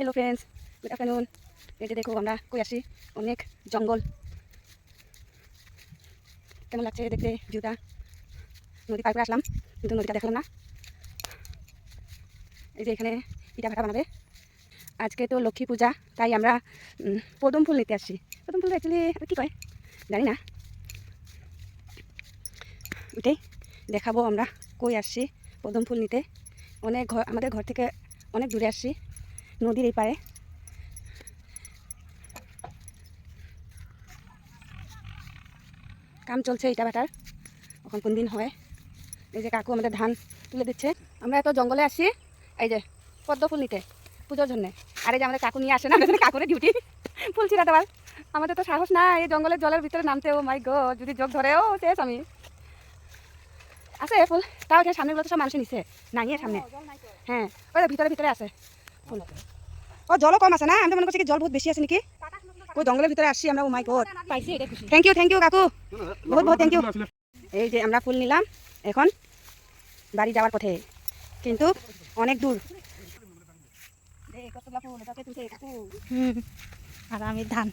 Hello friends, good afternoon. এই যে দেখো আমরা কই আসি, অনেক জঙ্গল। কেমন লাগছে দেখতে ভিউটা? নদী পার করে আসলাম কিন্তু নদীটা দেখলাম না। এই যে এখানে ইটা ভাটা বানাবে। আজকে তো লক্ষ্মী পূজা, তাই আমরা পদম ফুল নিতে আসছি। পদম ফুল অ্যাকচুয়ালি কী কয় জানি না, ওইটাই দেখাবো আমরা কই আসছি পদম ফুল নিতে। অনেক আমাদের ঘর থেকে অনেক দূরে আসছি, নদীর এই পারে। কাম চলছে ইটা ভাটার, এখন কোন দিন হয়। এই যে কাকু আমাদের ধান তুলে দিচ্ছে। আমরা এত জঙ্গলে আসছি এই যে পদ্ম ফুল নিতে পুজোর জন্য। আর এই যে আমাদের কাকু নিয়ে আসে না, কাকুরের ডিউটি ফুল ছিঁড়া দেওয়ার। আমাদের তো সাহস না এই জঙ্গলের জলের ভিতরে নামতে। ও মাই গড, যদি যোগ ধরেও শেষ আমি। আছে ফুল, তাও এখানে সামনেগুলো তো সব মানুষে নিচ্ছে, নাইয়ে সামনে। হ্যাঁ, ওই ভিতরে ভিতরে আছে ফুল। ও জলও কম আছে না, আমি তো মনে করছি কি জল বহুত বেশি আছে নাকি। ওই জঙ্গলের ভিতরে আসছি আমরা। ও মাই গড, পাইছি। থ্যাংক ইউ কাকু, বহুত বহুত থ্যাংক ইউ। এই যে আমরা ফুল নিলাম, এখন বাড়ি যাওয়ার পথে, কিন্তু অনেক দূর। আর আমি ধান